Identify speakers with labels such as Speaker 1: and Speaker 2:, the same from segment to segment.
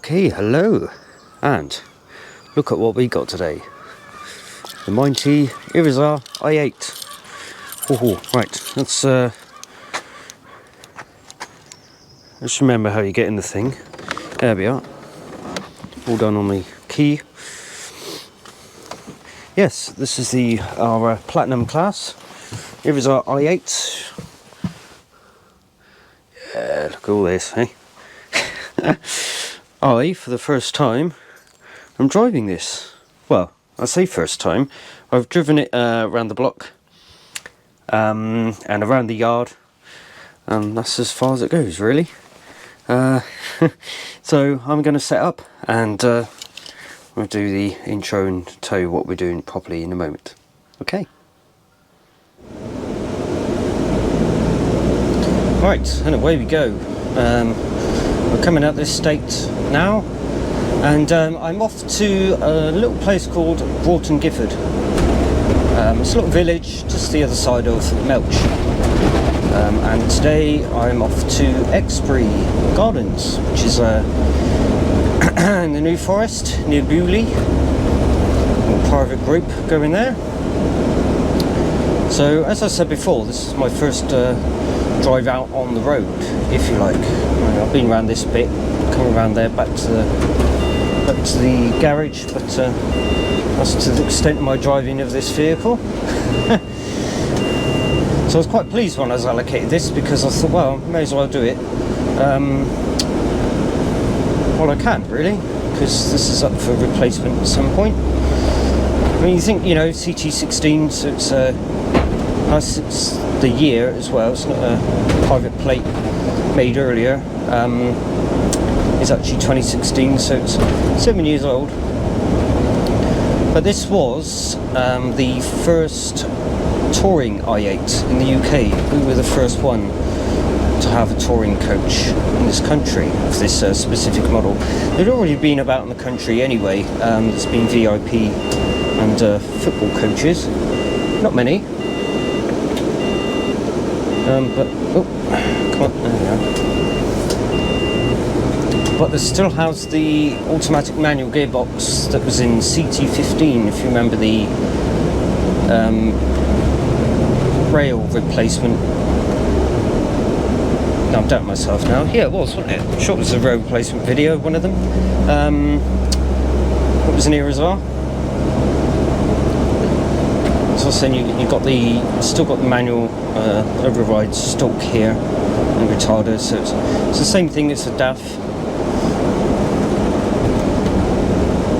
Speaker 1: Okay, hello, and look at what we got today. The mighty Irizar i8. Oh, right, let's remember how you get in the thing. There we are. All done on the key. Yes, this is our Platinum Class Irizar i8. Yeah, look at all this, eh? For the first time, I'm driving this. Well, I say first time. I've driven it around the block and around the yard, and that's as far as it goes, really. So I'm going to set up and we'll do the intro and tell you what we're doing properly in a moment. Okay. Right, and away we go. We're coming out this state now, and I'm off to a little place called Broughton Gifford. It's a little village just the other side of Melksham, and today I'm off to Exbury Gardens, which is in the New Forest near Bewley. A private group going there. So as I said before, this is my first drive out on the road, if you like. I've been around this bit, come around there, back to the garage, but that's to the extent of my driving of this vehicle. So I was quite pleased when I was allocated this, because I thought, well, may as well do it while I can, really, because this is up for replacement at some point. I mean, you think, you know, CT16, so it's the year as well. It's not a private plate made earlier. It's actually 2016, so it's 7 years old. But this was the first touring i8 in the UK. We were the first one to have a touring coach in this country of this specific model. There'd already been about in the country anyway. There's been VIP and football coaches. Not many. But come on, there we are. But this still has the automatic manual gearbox that was in CT15, if you remember the rail replacement. No, I'm doubting myself now. Yeah, it was, wasn't it? I'm sure it was a rail replacement video, one of them. It was an Irizar. So I was saying you still got the manual override stalk here and retarder, so it's the same thing as a DAF.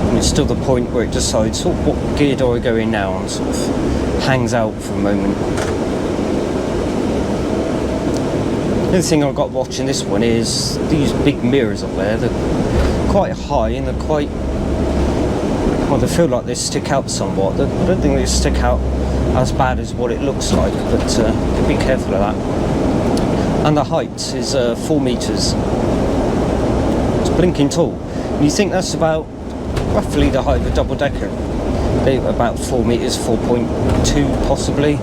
Speaker 1: And it's still the point where it decides, oh, what gear do I go in now, and sort of hangs out for a moment. The other thing I've got watching this one is these big mirrors up there. They're quite high and they're quite, well, they feel like they stick out somewhat. I don't think they stick out as bad as what it looks like, but be careful of that. And the height is 4 meters. It's blinking tall. And you think that's about roughly the height of a double decker. They're about 4 meters, 4.2 possibly.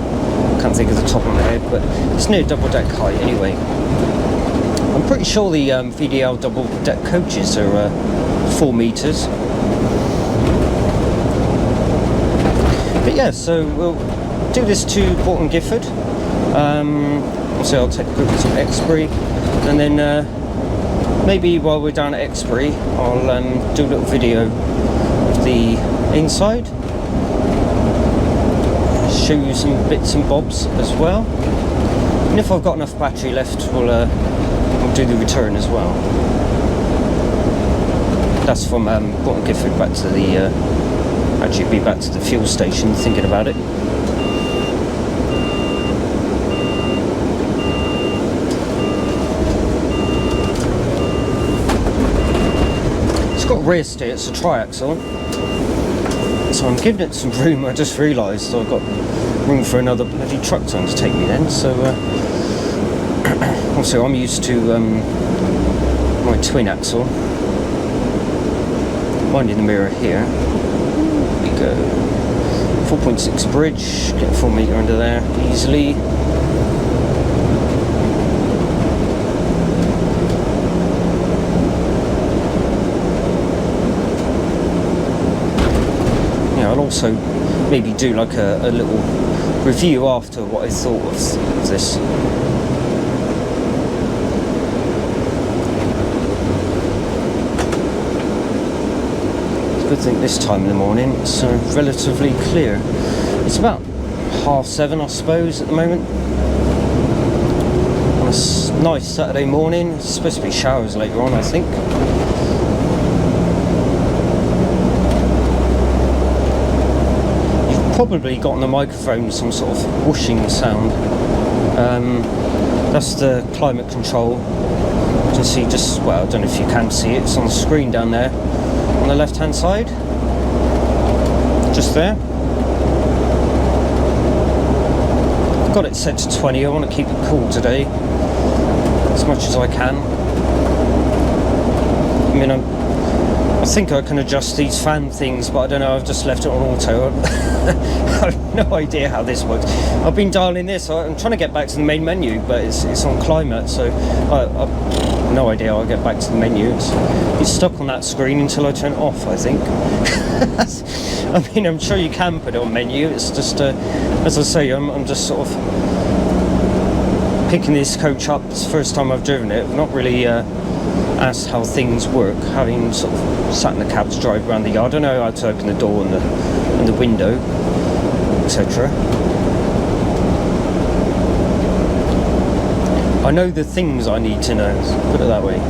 Speaker 1: Can't think of the top of my head, but it's near double deck height anyway. I'm pretty sure the VDL double deck coaches are 4 meters. But yeah, so we'll do this to Broughton Gifford. So I'll take the group to Exbury, and then maybe while we're down at Exbury, I'll do a little video of the inside, show you some bits and bobs as well, and if I've got enough battery left, we'll do the return as well. That's from Broughton Gifford back to the actually be back to the fuel station, thinking about it. It's got rear steer, it's a triaxle, so I'm giving it some room. I just realised I've got room for another bloody truck turn to take me then, so also I'm used to my twin axle. Minding the mirror here. Go 4.6 bridge, get 4 meter under there easily. also maybe do like a little review after what I thought of this. It's a good thing this time in the morning it's relatively clear. It's about 7:30 I suppose at the moment. On a nice Saturday morning. It's supposed to be showers later on, I think. Probably got on the microphone some sort of whooshing sound. That's the climate control. You can see just, well, I don't know if you can see it, it's on the screen down there on the left hand side, just there. I've got it set to 20. I want to keep it cool today as much as I can. I mean, I think I can adjust these fan things, but I don't know, I've just left it on auto. I have no idea how this works. I've been dialing this, I'm trying to get back to the main menu, but it's on climate, so I've no idea how I'll get back to the menu. It's stuck on that screen until I turn it off, I think. I mean, I'm sure you can put it on menu, it's just, as I say, I'm just sort of picking this coach up. It's the first time I've driven it. I've not really asked how things work, having sort of sat in the cab to drive around the yard. I know how to open the door and the window, etc. I know the things I need to know, put it that way.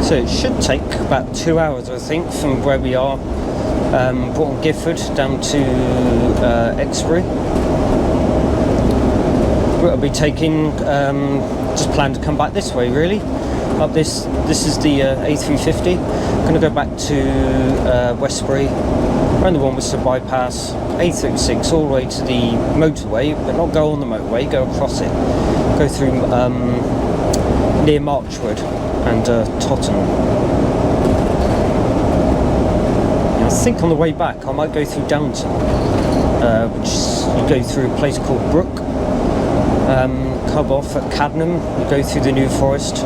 Speaker 1: So it should take about 2 hours, I think, from where we are, Broughton Gifford, down to Exbury. I'll be taking, just plan to come back this way really. Up this is the A350. I'm going to go back to Westbury, around the Wiltshire bypass, A36 all the way to the motorway, but not go on the motorway, go across it. Go through near Marchwood and Tottenham. And I think on the way back I might go through Downton, which is, you go through a place called Brook, come off at Cadnam, you go through the New Forest,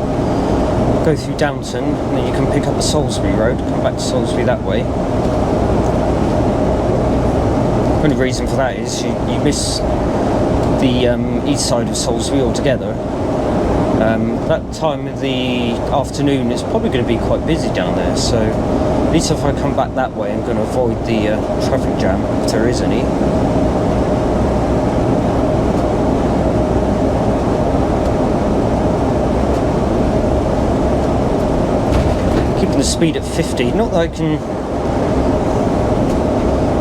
Speaker 1: go through Downton, and then you can pick up the Salisbury Road, come back to Salisbury that way. The only reason for that is you miss the east side of Salisbury altogether. That time of the afternoon it's probably going to be quite busy down there, so at least if I come back that way I'm going to avoid the traffic jam, if there is any. Keeping the speed at 50, not that I can...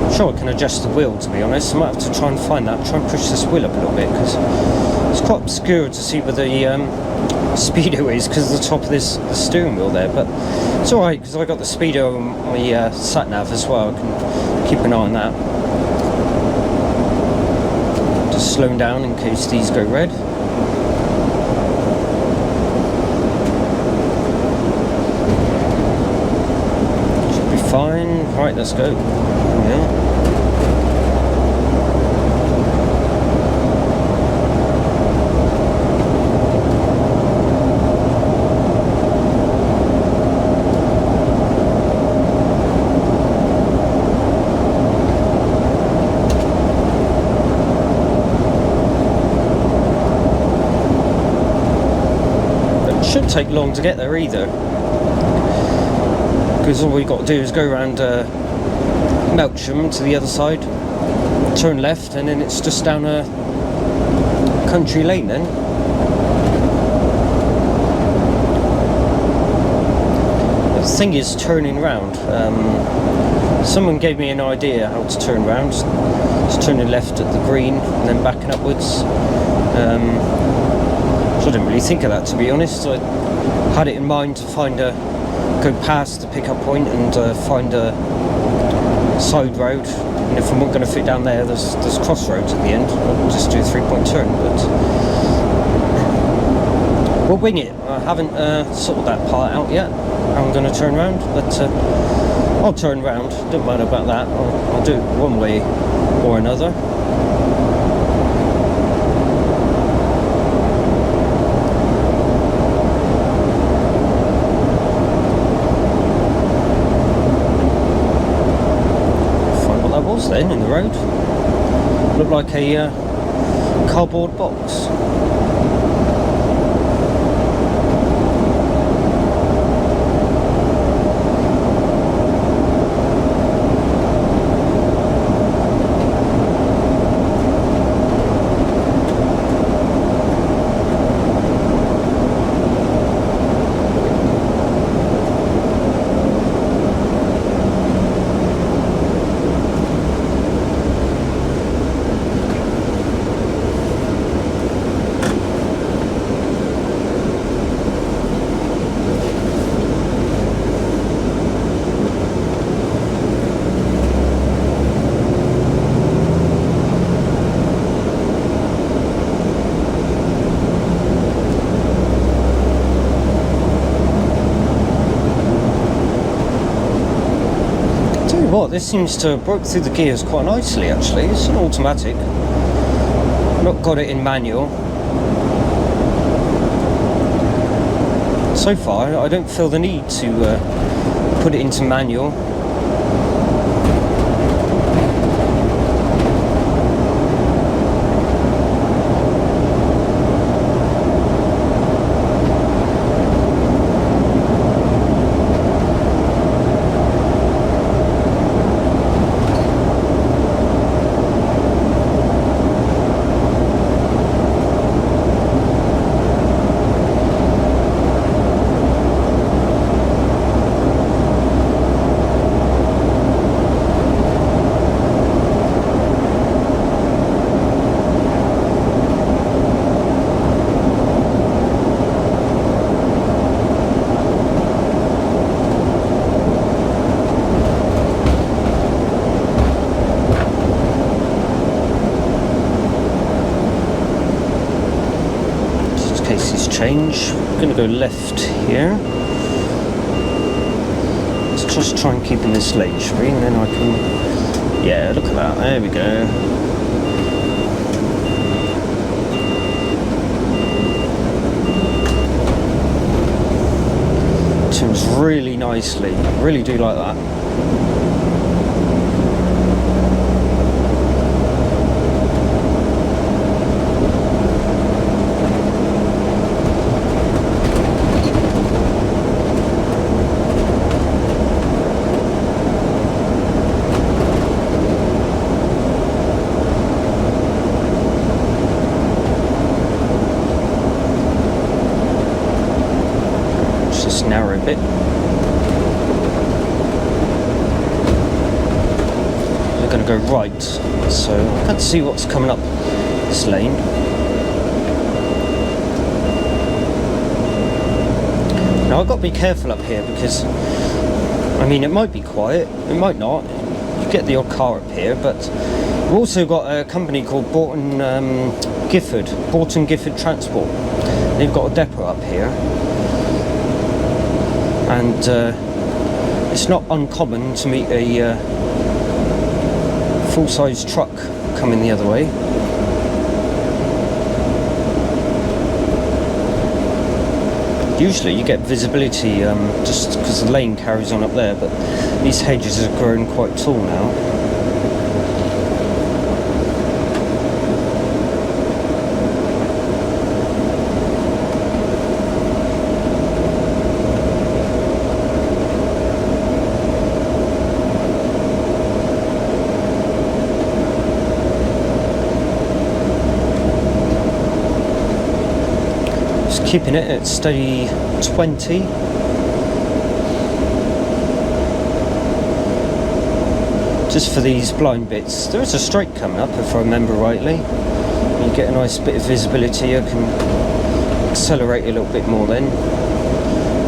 Speaker 1: I'm sure I can adjust the wheel, to be honest. I might have to try and find that, try and push this wheel up a little bit, because it's quite obscure to see where the speedo is because of the top of the steering wheel there, but it's alright because I got the speedo on my sat nav as well. I can keep an eye on that. Just slowing down in case these go red. Should be fine. Right, let's go. Yeah. Shouldn't take long to get there either, because all we've got to do is go around Melksham to the other side, turn left, and then it's just down a country lane then. The thing is turning round. Someone gave me an idea how to turn round. Just turning left at the green and then backing upwards. I didn't really think of that, to be honest. I had it in mind to go past the pickup point and find a side road, and if I'm not going to fit down there, there's crossroads at the end. I'll just do a 3-point turn, but We'll wing it. I haven't sorted that part out yet. I'm going to turn around, but I'll turn around. Don't matter about that. I'll do it one way or another. Find what that was then in the road. Looked like a cardboard box. What, this seems to have broke through the gears quite nicely actually. It's an automatic. Not got it in manual. So far I don't feel the need to put it into manual. Change. I'm going to go left here. Let's just try and keep in this lane, shall we? And then I can... Yeah, look at that. There we go. Turns really nicely. Really do like that. Narrow bit. We're going to go right, so I can't see what's coming up this lane. Now I've got to be careful up here because, I mean, it might be quiet, it might not. You get the odd car up here, but we've also got a company called Broughton Gifford Transport. They've got a depot up here. And it's not uncommon to meet a full-size truck coming the other way. Usually you get visibility just because the lane carries on up there, but these hedges have grown quite tall now. Keeping it at steady 20. Just for these blind bits. There is a straight coming up if I remember rightly. You get a nice bit of visibility. I can accelerate a little bit more then.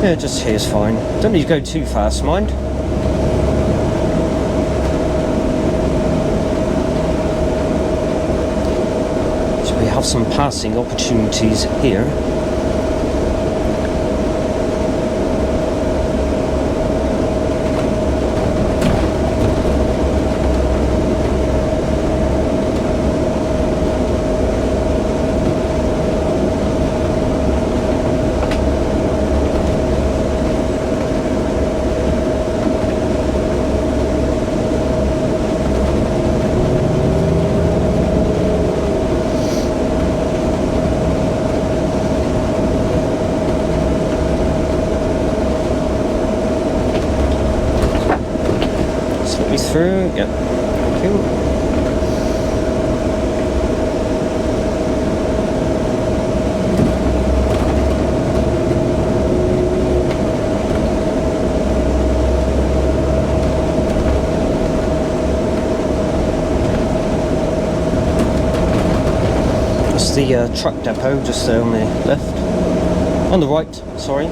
Speaker 1: Yeah, just here's fine. Don't need to go too fast, mind. So we have some passing opportunities here. There we go. Thank you. The truck depot just there on the left, on the right, sorry.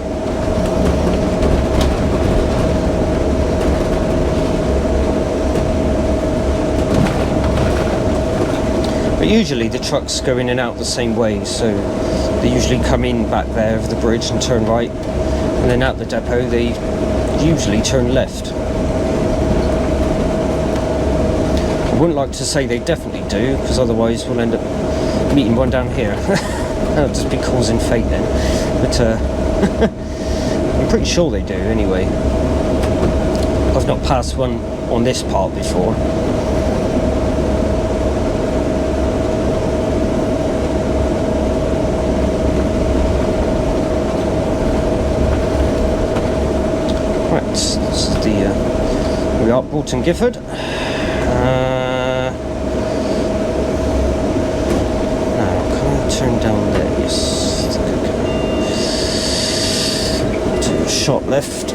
Speaker 1: But usually the trucks go in and out the same way, so they usually come in back there over the bridge and turn right, and then out the depot they usually turn left. I wouldn't like to say they definitely do, because otherwise we'll end up meeting one down here. That'll just be causing fate then. But I'm pretty sure they do anyway. I've not passed one on this part before. Right, this is the here we are, Broughton Gifford. Turn down there, yes. Take a shot left.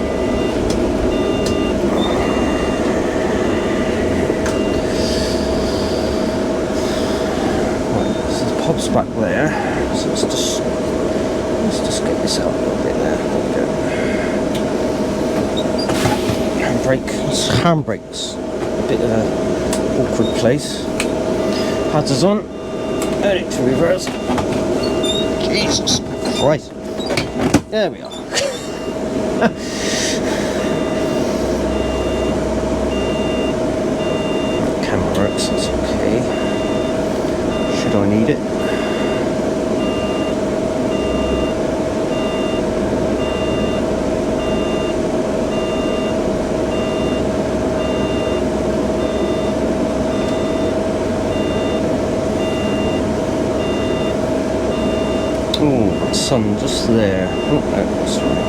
Speaker 1: Right, so the pub's back there. So let's just get this out a little bit there. There we go. Handbrakes. A bit of an awkward place. Hazards on. And into reverse. Jesus Christ. There we are. Camera works, that's okay. Should I need it? Oh, sun just there. Oh, no, sorry.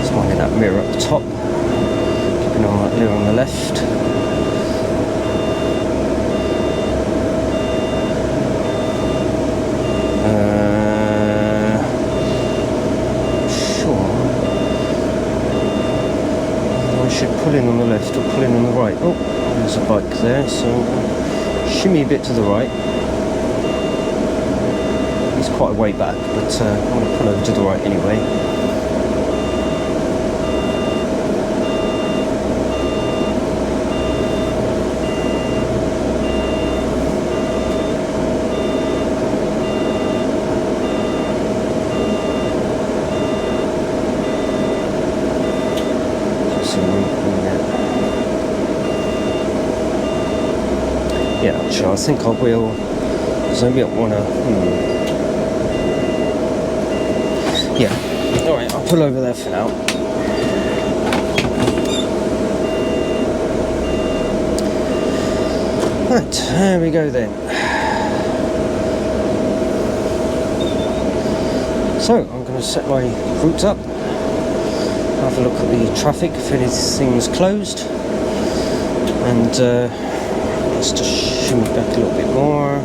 Speaker 1: It's minding that mirror up the top. Keeping on that mirror on the left. Sure. I should pull in on the left or pull in on the right. Oh, there's a bike there, so shimmy a bit to the right. He's quite a way back, but I'm going to pull over to the right anyway. Yeah, actually, I think I will, because I don't want to. Yeah, alright, I'll pull over there for now. Right, there we go then. So, I'm going to set my route up, have a look at the traffic if anything's closed, and let's just shimmy back a little bit more.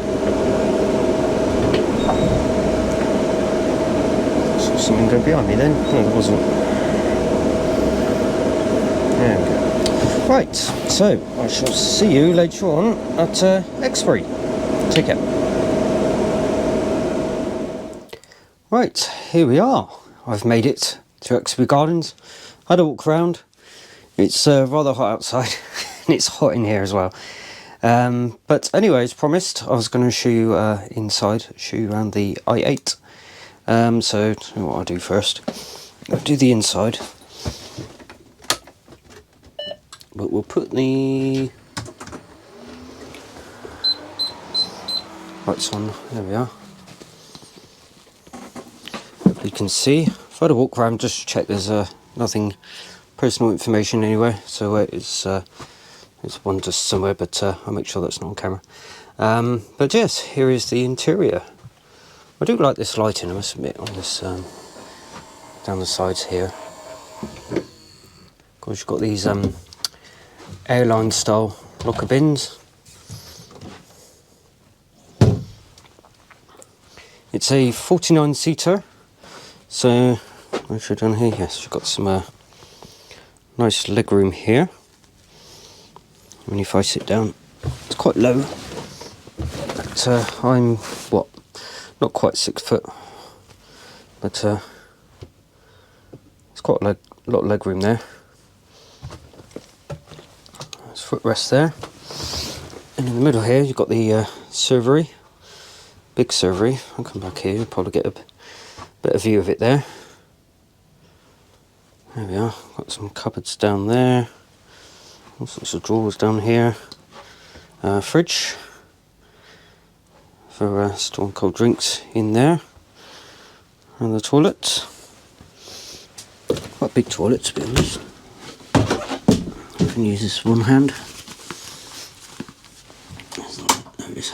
Speaker 1: Saw something go behind me then? No, there wasn't. There we go. Right, so I shall see you later on at Exbury. Take care. Right, here we are. I've made it to Exbury Gardens. Had a walk around. It's rather hot outside and it's hot in here as well. But anyway, as promised, I was going to show you inside, show you around the i8. So what I'll do first, I'll do the inside. But we'll put the lights on. There we are. Hopefully you can see. If I had a walk around, just check there's nothing personal information anywhere. So there's one just somewhere, but I'll make sure that's not on camera. But yes, here is the interior. I do like this lighting, I must admit, on this down the sides here. course, you've got these airline style locker bins. It's a 49 seater, so what have I done here? Yes, you've got some nice leg room here. I mean, if I sit down, it's quite low, but I'm what, not quite 6 foot, but it's quite a lot of leg room there. There's footrest there, and in the middle here you've got the servery, big servery. I'll come back here, you'll probably get a better view of it there. There we are, got some cupboards down there, all sorts of drawers down here, fridge for storing cold drinks in there, and the toilet. Quite a big toilet, to be honest. I can use this one hand. There it is.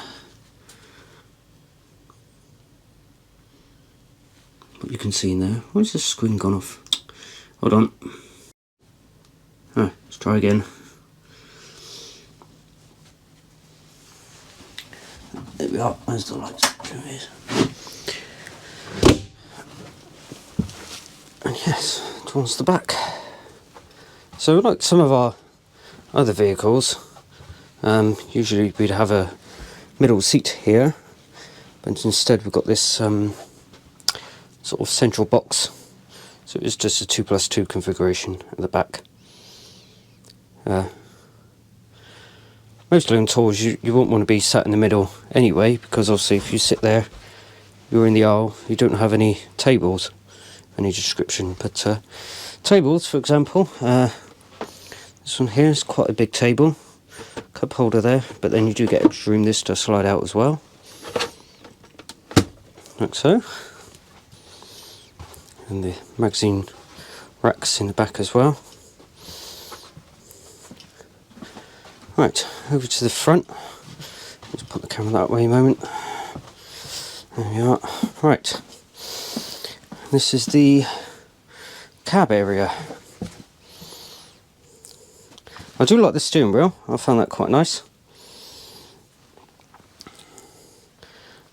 Speaker 1: What you can see in there. Where's the screen gone off? Hold on. Oh, let's try again. There we are. There's the lights. There it is. And yes, towards the back. So like some of our other vehicles, usually we'd have a middle seat here, but instead we've got this sort of central box. So it's just a 2+2 configuration at the back. Mostly on tours you won't want to be sat in the middle anyway, because obviously if you sit there, you're in the aisle, you don't have any tables of any description. But tables, for example, this one here is quite a big table, cup holder there, but then you do get extra room. This does slide out as well, like so. And the magazine racks in the back as well. Right, over to the front. Let's put the camera that way a moment. There we are. Right, this is the cab area. I do like the steering wheel. I found that quite nice.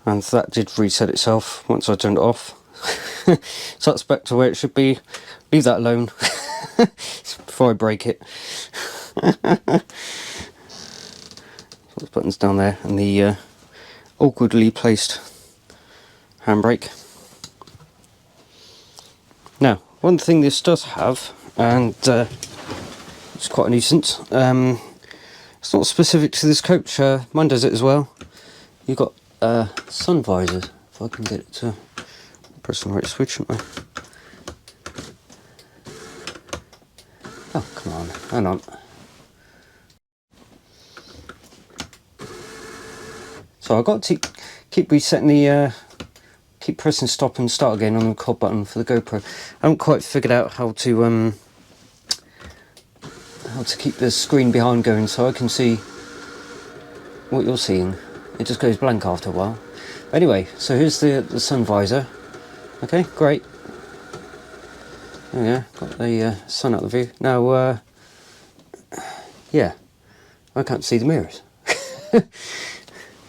Speaker 1: And that did reset itself once I turned it off. So that's back to where it should be. Leave that alone before I break it. Those buttons down there, and the awkwardly placed handbrake. Now, one thing this does have, and it's quite a nuisance, it's not specific to this coach, mine does it as well. You've got sun visors, if I can get it to press the right switch, shouldn't I? Oh, come on, hang on. So I've got to keep resetting the, keep pressing stop and start again on the record button for the GoPro. I haven't quite figured out how to keep the screen behind going so I can see what you're seeing. It just goes blank after a while. Anyway, so here's the sun visor. Okay, great. There we go, got the sun out of the view. Now, yeah, I can't see the mirrors.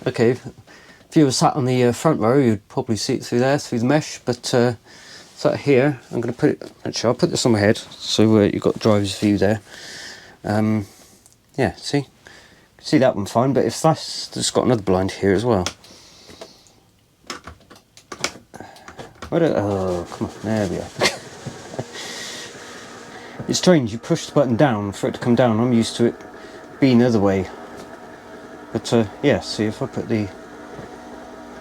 Speaker 1: Okay, if you were sat on the front row, you'd probably see it through there, through the mesh, but sat here, I'm going to put it, actually I'll put this on my head, so you've got driver's view there. Yeah, see that one fine, but if that's just got another blind here as well. Oh, come on, there we are. It's strange, you push the button down for it to come down. I'm used to it being the other way. But yeah, see, if I put the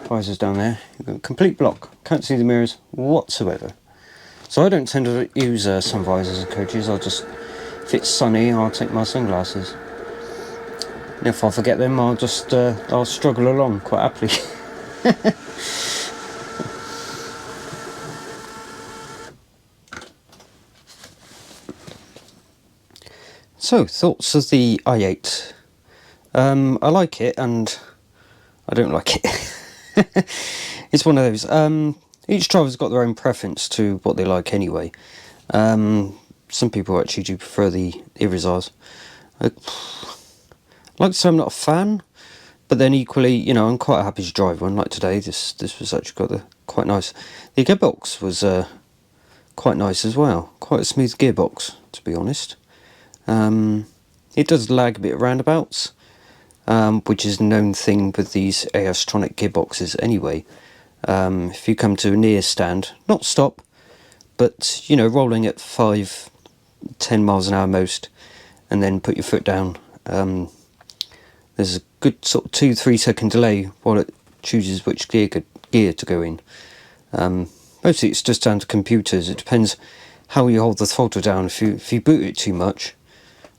Speaker 1: visors down there, you've got a complete block. Can't see the mirrors whatsoever. So I don't tend to use sun visors in coaches. I'll just, if it's sunny, I'll take my sunglasses. And if I forget them, I'll just I'll struggle along quite happily. So, thoughts of the i8. I like it and I don't like it. It's one of those. Each driver's got their own preference to what they like anyway. some people actually do prefer the Irizars. Like to say I'm not a fan, but then equally, you know, I'm quite happy to drive one. Like today, this was actually quite nice. The gearbox was quite nice as well. Quite a smooth gearbox, to be honest. It does lag a bit at roundabouts, which is a known thing with these Aerostronic gearboxes anyway. If you come to a near stand, not stop, but, you know, rolling at 5-10 miles an hour most, and then put your foot down, there's a good sort of 2-3 second delay while it chooses which gear to go in. Mostly it's just down to computers. It depends how you hold the throttle down. If you boot it too much,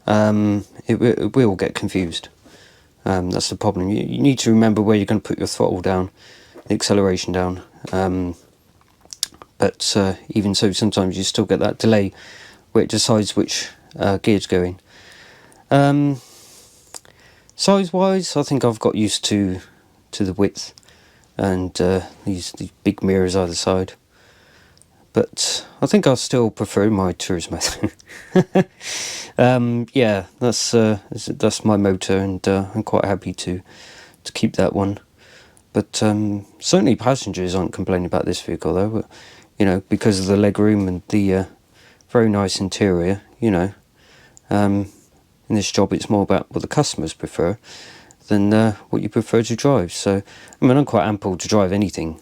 Speaker 1: it will get confused. That's the problem. You need to remember where you're going to put your throttle down, the acceleration down. But even so, sometimes you still get that delay where it decides which gear to go in. Size-wise, I think I've got used to the width and these big mirrors either side. But I think I still prefer my Turismo. Yeah, that's my motor, and I'm quite happy to keep that one. But certainly passengers aren't complaining about this vehicle though. But, you know, because of the legroom and the very nice interior, you know. In this job, it's more about what the customers prefer than what you prefer to drive. So, I mean, I'm quite ample to drive anything.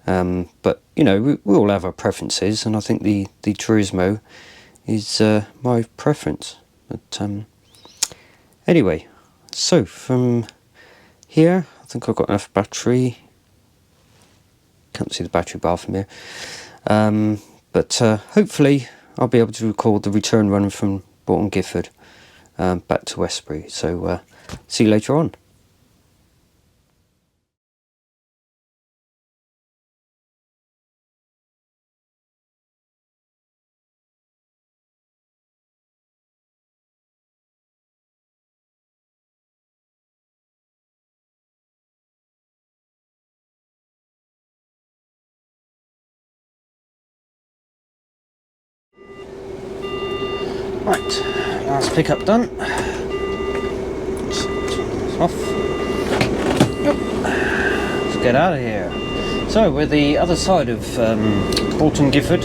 Speaker 1: But, you know, we all have our preferences, and I think the Turismo is my preference. But anyway, so from here, I think I've got enough battery. Can't see the battery bar from here. But hopefully I'll be able to record the return run from Broughton Gifford back to Westbury. So see you later on. Right, last pickup done. Off. Yep. Let's get out of here. So we're the other side of Broughton Gifford.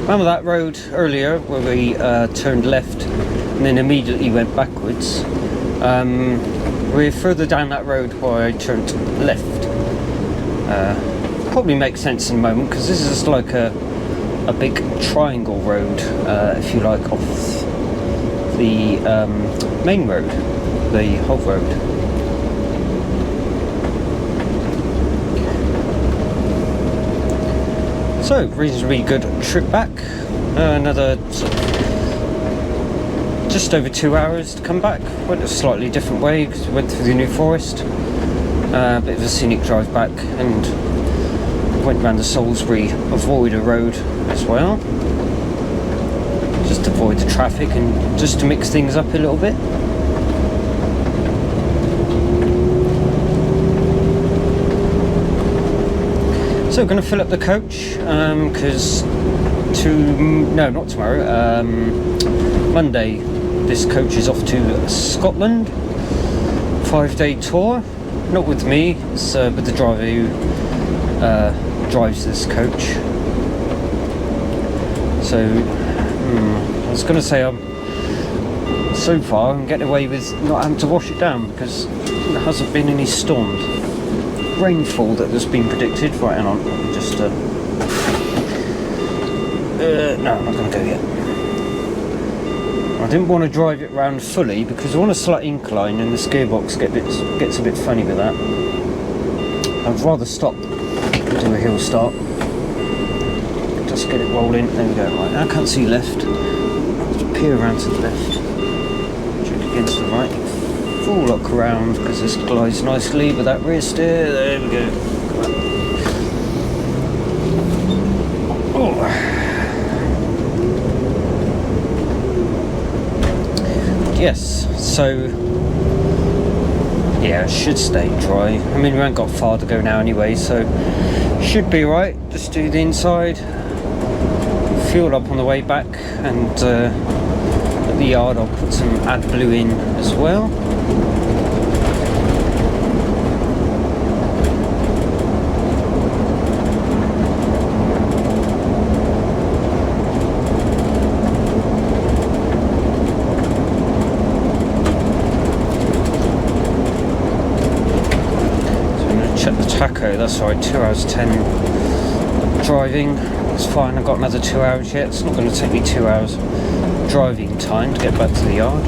Speaker 1: Remember that road earlier where we turned left and then immediately went backwards? We're further down that road where I turned left. Probably makes sense in a moment because this is just like a big triangle road, if you like, off the main road, the Hove Road. So, reasonably good trip back. Another just over 2 hours to come back. Went a slightly different way because we went through the New Forest. A bit of a scenic drive back, and went round the Salisbury Avoider Road as well, just to avoid the traffic and just to mix things up a little bit. So we're going to fill up the coach because not tomorrow, Monday this coach is off to Scotland, 5-day tour, not with me, it's with the driver who drives this coach. So I was going to say so far I'm getting away with not having to wash it down because there hasn't been any storms. Rainfall that has been predicted. Right, hang on, let me just no, I'm not going to go yet. I didn't want to drive it round fully because I want a slight incline and this gearbox gets a bit funny with that. I'd rather stop and do a hill start. Just get it rolling. There we go. Right, I can't see left. I'll have to peer around to the left. Check against the right. Full lock around because this glides nicely with that rear steer. There we go. Oh. Yes, so yeah, it should stay dry. I mean, we haven't got far to go now anyway, so should be right. Just do the inside. fuel up on the way back, and at the yard I'll put some AdBlue in as well. Taco, that's alright, 2 hours 10 driving, it's fine. I've got another 2 hours yet. It's not going to take me 2 hours driving time to get back to the yard.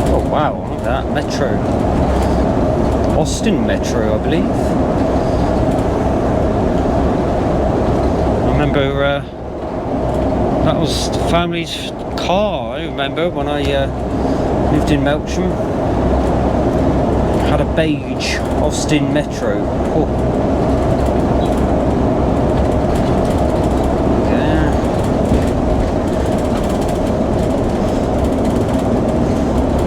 Speaker 1: Oh wow, look at that, Metro. Austin Metro, I believe. I remember that was the family's car. I remember when I lived in Melksham, had a beige Austin Metro. Oh. Yeah.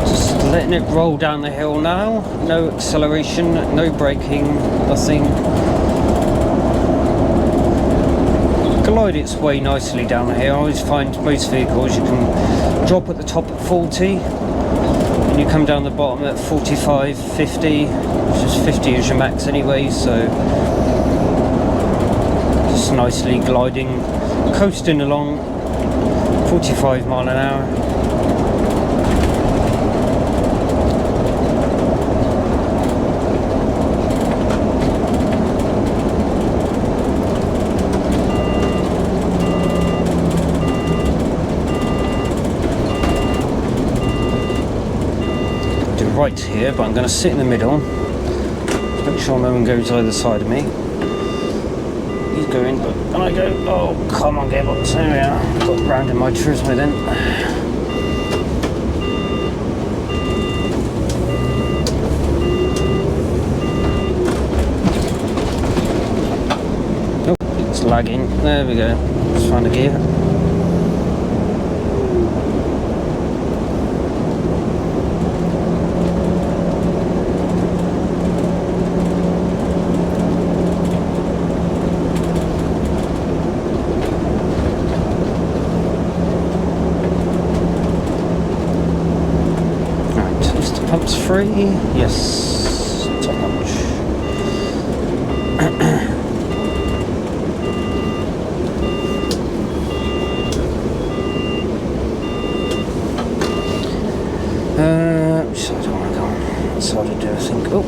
Speaker 1: Just letting it roll down the hill now. No acceleration, no braking, nothing. Glide its way nicely down here. I always find most vehicles you can drop at the top at 40 and you come down the bottom at 45, 50, which is 50 is your max anyway, so just nicely gliding, coasting along 45 mile an hour. Right here, but I'm going to sit in the middle, make sure no one goes either side of me. He's going, but and I go, oh come on gearbox, there we are, got round in my Turismo then. Oh, it's lagging, there we go, just found a gear. Pumps free, yes, top notch. Which side do I want to go on? What side to do, I think? Oh.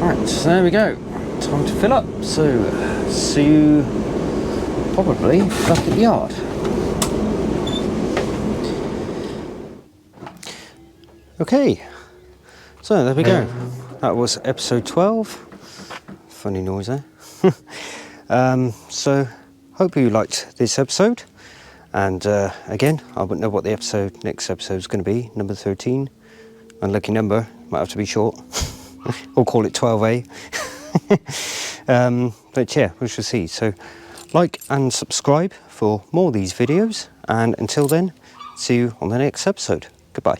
Speaker 1: Right, so there we go. Time to fill up. So, see you probably back at the yard. Okay, so there we go. That was episode 12. Funny noise there. So, hope you liked this episode. And again, I wouldn't know what the next episode is going to be. Number 13. Unlucky number. Might have to be short. Or call it 12A. But yeah, we shall see. So, like and subscribe for more of these videos. And until then, see you on the next episode. Goodbye.